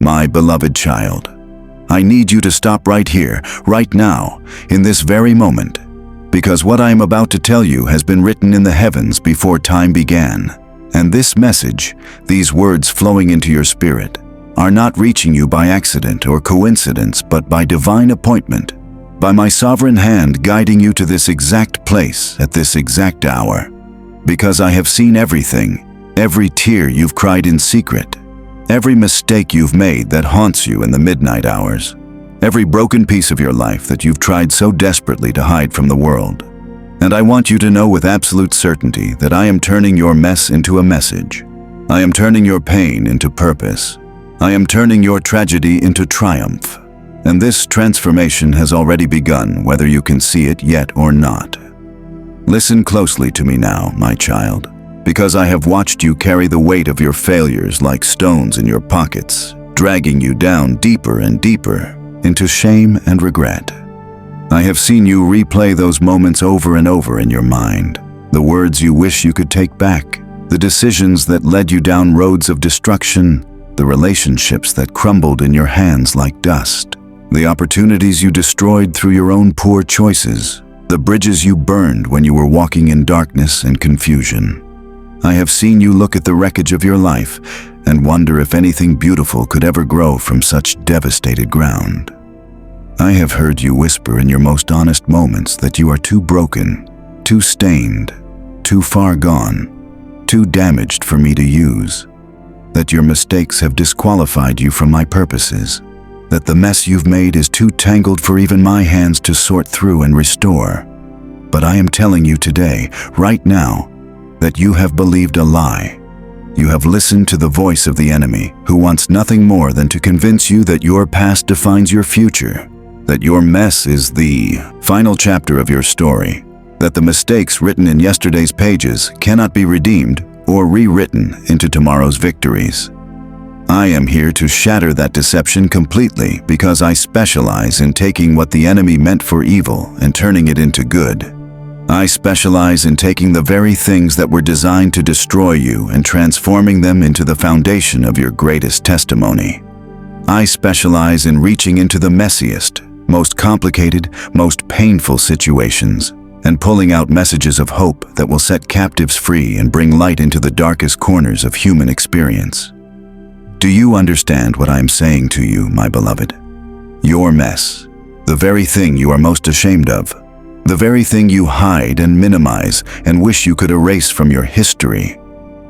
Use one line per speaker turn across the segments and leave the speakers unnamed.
My beloved child, I need you to stop right here, right now, in this very moment, because what I am about to tell you has been written in the heavens before time began. And this message, these words flowing into your spirit, are not reaching you by accident or coincidence, but by divine appointment, by my sovereign hand guiding you to this exact place at this exact hour. Because I have seen everything, every tear you've cried in secret, every mistake you've made that haunts you in the midnight hours, every broken piece of your life that you've tried so desperately to hide from the world. And I want you to know with absolute certainty that I am turning your mess into a message. I am turning your pain into purpose. I am turning your tragedy into triumph. And this transformation has already begun, whether you can see it yet or not. Listen closely to me now, my child, because I have watched you carry the weight of your failures like stones in your pockets, dragging you down deeper and deeper into shame and regret. I have seen you replay those moments over and over in your mind, the words you wish you could take back, the decisions that led you down roads of destruction, the relationships that crumbled in your hands like dust, the opportunities you destroyed through your own poor choices, the bridges you burned when you were walking in darkness and confusion. I have seen you look at the wreckage of your life and wonder if anything beautiful could ever grow from such devastated ground. I have heard you whisper in your most honest moments that you are too broken, too stained, too far gone, too damaged for me to use, that your mistakes have disqualified you from my purposes, that the mess you've made is too tangled for even my hands to sort through and restore. But I am telling you today, right now, that you have believed a lie. You have listened to the voice of the enemy, who wants nothing more than to convince you that your past defines your future, that your mess is the final chapter of your story, that the mistakes written in yesterday's pages cannot be redeemed or rewritten into tomorrow's victories. I am here to shatter that deception completely because I specialize in taking what the enemy meant for evil and turning it into good. I specialize in taking the very things that were designed to destroy you and transforming them into the foundation of your greatest testimony. I specialize in reaching into the messiest, most complicated, most painful situations and pulling out messages of hope that will set captives free and bring light into the darkest corners of human experience. Do you understand what I am saying to you, my beloved? Your mess, the very thing you are most ashamed of, the very thing you hide and minimize and wish you could erase from your history,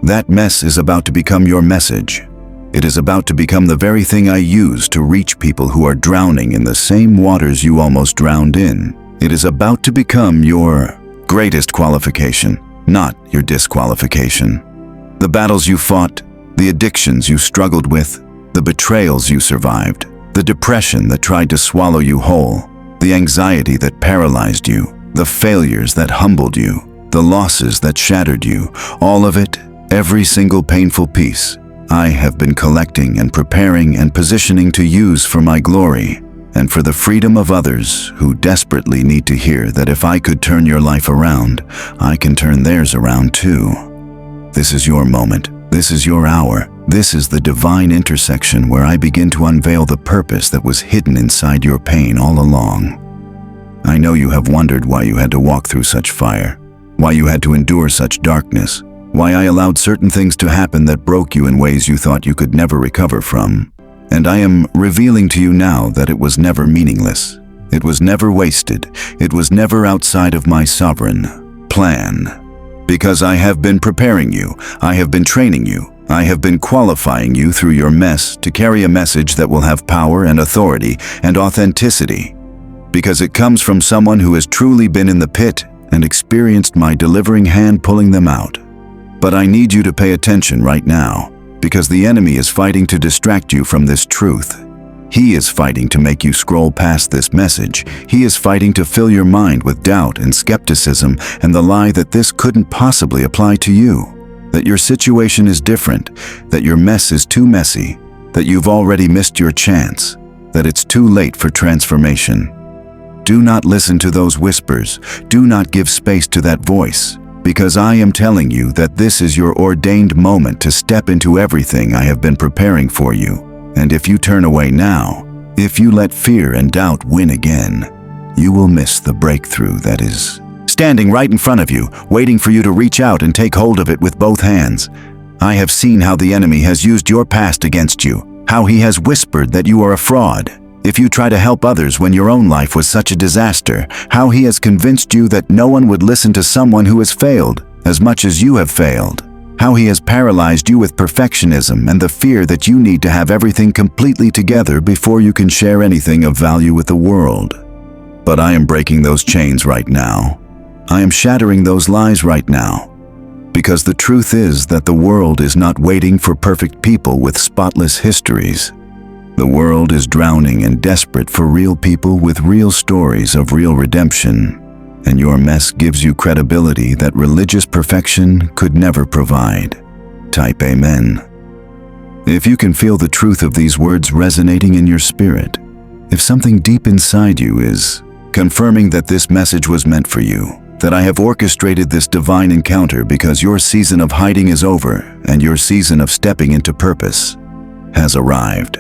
that mess is about to become your message. It is about to become the very thing I use to reach people who are drowning in the same waters you almost drowned in. It is about to become your greatest qualification, not your disqualification. The battles you fought, the addictions you struggled with, the betrayals you survived, the depression that tried to swallow you whole, the anxiety that paralyzed you, the failures that humbled you, the losses that shattered you, all of it, every single painful piece, I have been collecting and preparing and positioning to use for my glory and for the freedom of others who desperately need to hear that if I could turn your life around, I can turn theirs around too. This is your moment. This is your hour. This is the divine intersection where I begin to unveil the purpose that was hidden inside your pain all along. I know you have wondered why you had to walk through such fire, why you had to endure such darkness, why I allowed certain things to happen that broke you in ways you thought you could never recover from. And I am revealing to you now that it was never meaningless. It was never wasted. It was never outside of my sovereign plan. Because I have been preparing you, I have been training you, I have been qualifying you through your mess to carry a message that will have power and authority and authenticity. Because it comes from someone who has truly been in the pit and experienced my delivering hand pulling them out. But I need you to pay attention right now, because the enemy is fighting to distract you from this truth. He is fighting to make you scroll past this message. He is fighting to fill your mind with doubt and skepticism and the lie that this couldn't possibly apply to you, that your situation is different, that your mess is too messy, that you've already missed your chance, that it's too late for transformation. Do not listen to those whispers. Do not give space to that voice, because I am telling you that this is your ordained moment to step into everything I have been preparing for you. And if you turn away now, if you let fear and doubt win again, you will miss the breakthrough that is standing right in front of you, waiting for you to reach out and take hold of it with both hands. I have seen how the enemy has used your past against you, how he has whispered that you are a fraud if you try to help others when your own life was such a disaster, how he has convinced you that no one would listen to someone who has failed as much as you have failed, how he has paralyzed you with perfectionism and the fear that you need to have everything completely together before you can share anything of value with the world. But I am breaking those chains right now. I am shattering those lies right now. Because the truth is that the world is not waiting for perfect people with spotless histories. The world is drowning and desperate for real people with real stories of real redemption. And your mess gives you credibility that religious perfection could never provide. Type Amen. If you can feel the truth of these words resonating in your spirit, if something deep inside you is confirming that this message was meant for you, that I have orchestrated this divine encounter because your season of hiding is over and your season of stepping into purpose has arrived.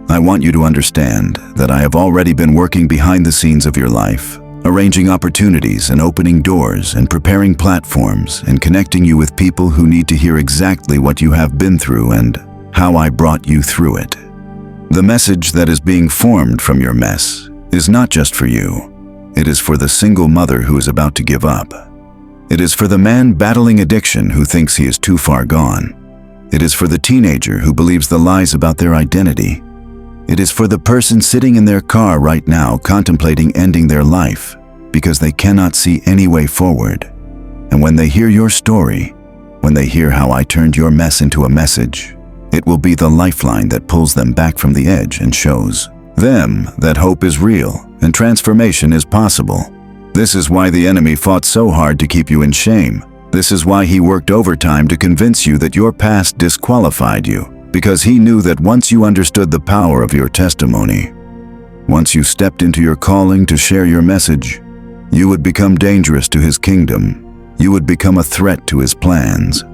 I want you to understand that I have already been working behind the scenes of your life, arranging opportunities and opening doors and preparing platforms and connecting you with people who need to hear exactly what you have been through and how I brought you through it. The message that is being formed from your mess is not just for you. It is for the single mother who is about to give up. It is for the man battling addiction who thinks he is too far gone. It is for the teenager who believes the lies about their identity. It is for the person sitting in their car right now contemplating ending their life because they cannot see any way forward. And when they hear your story, when they hear how I turned your mess into a message, it will be the lifeline that pulls them back from the edge and shows them that hope is real and transformation is possible. This is why the enemy fought so hard to keep you in shame. This is why he worked overtime to convince you that your past disqualified you, because he knew that once you understood the power of your testimony, once you stepped into your calling to share your message, you would become dangerous to his kingdom. You would become a threat to his plans.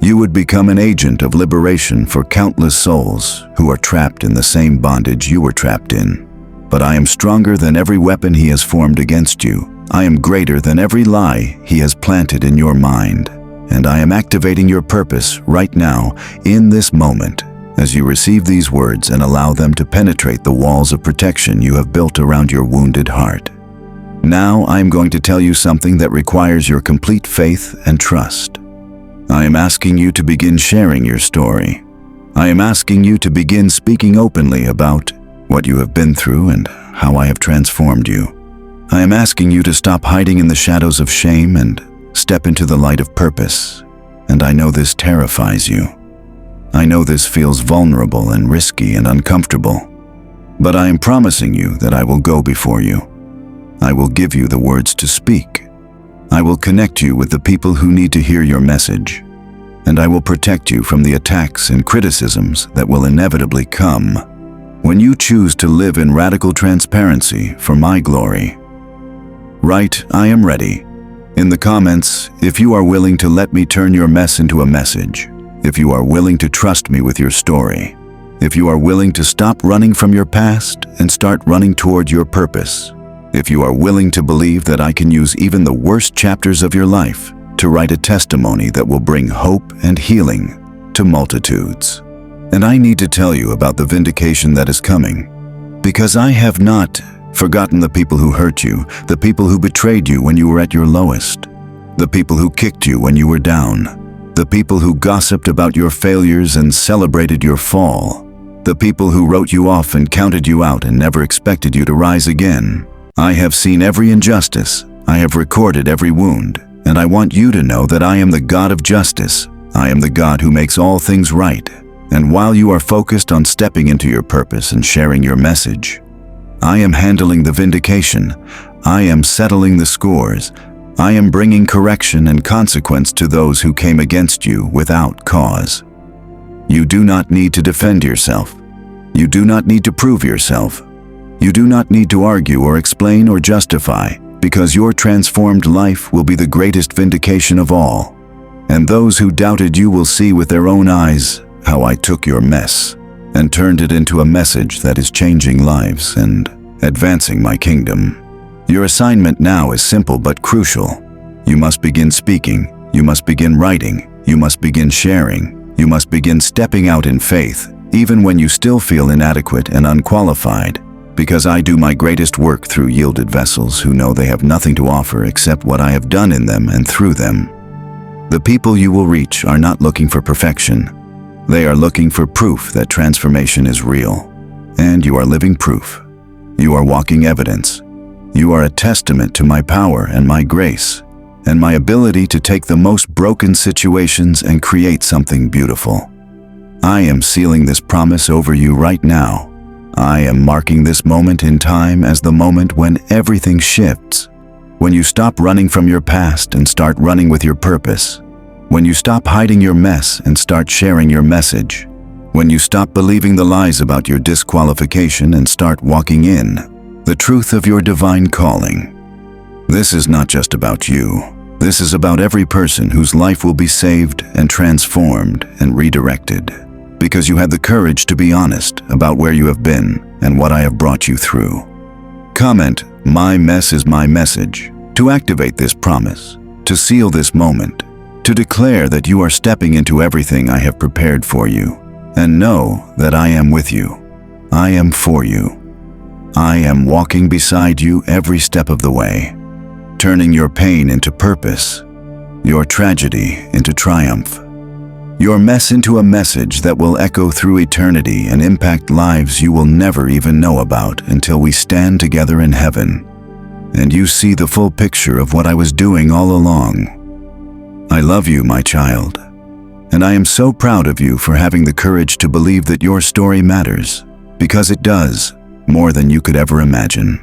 You would become an agent of liberation for countless souls who are trapped in the same bondage you were trapped in. But I am stronger than every weapon he has formed against you. I am greater than every lie he has planted in your mind. And I am activating your purpose right now, in this moment, as you receive these words and allow them to penetrate the walls of protection you have built around your wounded heart. Now I am going to tell you something that requires your complete faith and trust. I am asking you to begin sharing your story. I am asking you to begin speaking openly about what you have been through and how I have transformed you. I am asking you to stop hiding in the shadows of shame and step into the light of purpose. And I know this terrifies you. I know this feels vulnerable and risky and uncomfortable. But I am promising you that I will go before you. I will give you the words to speak. I will connect you with the people who need to hear your message, and I will protect you from the attacks and criticisms that will inevitably come when you choose to live in radical transparency for my glory. Write, I am ready, in the comments if you are willing to let me turn your mess into a message, if you are willing to trust me with your story, if you are willing to stop running from your past and start running toward your purpose, if you are willing to believe that I can use even the worst chapters of your life to write a testimony that will bring hope and healing to multitudes. And I need to tell you about the vindication that is coming, because I have not forgotten the people who hurt you, the people who betrayed you when you were at your lowest, the people who kicked you when you were down, the people who gossiped about your failures and celebrated your fall, the people who wrote you off and counted you out and never expected you to rise again. I have seen every injustice, I have recorded every wound, and I want you to know that I am the God of justice. I am the God who makes all things right. And while you are focused on stepping into your purpose and sharing your message, I am handling the vindication. I am settling the scores. I am bringing correction and consequence to those who came against you without cause. You do not need to defend yourself. You do not need to prove yourself. You do not need to argue or explain or justify, because your transformed life will be the greatest vindication of all. And those who doubted you will see with their own eyes how I took your mess and turned it into a message that is changing lives and advancing my kingdom. Your assignment now is simple but crucial. You must begin speaking, you must begin writing, you must begin sharing, you must begin stepping out in faith, even when you still feel inadequate and unqualified, because I do my greatest work through yielded vessels who know they have nothing to offer except what I have done in them and through them. The people you will reach are not looking for perfection. They are looking for proof that transformation is real. And you are living proof. You are walking evidence. You are a testament to my power and my grace, and my ability to take the most broken situations and create something beautiful. I am sealing this promise over you right now. I am marking this moment in time as the moment when everything shifts. When you stop running from your past and start running with your purpose. When you stop hiding your mess and start sharing your message. When you stop believing the lies about your disqualification and start walking in the truth of your divine calling. This is not just about you. This is about every person whose life will be saved and transformed and redirected. Because you had the courage to be honest about where you have been and what I have brought you through. Comment, "My mess is my message," to activate this promise, to seal this moment, to declare that you are stepping into everything I have prepared for you, and know that I am with you. I am for you. I am walking beside you every step of the way, turning your pain into purpose, your tragedy into triumph, your mess into a message that will echo through eternity and impact lives you will never even know about until we stand together in heaven, and you see the full picture of what I was doing all along. I love you, my child, and I am so proud of you for having the courage to believe that your story matters, because it does, more than you could ever imagine.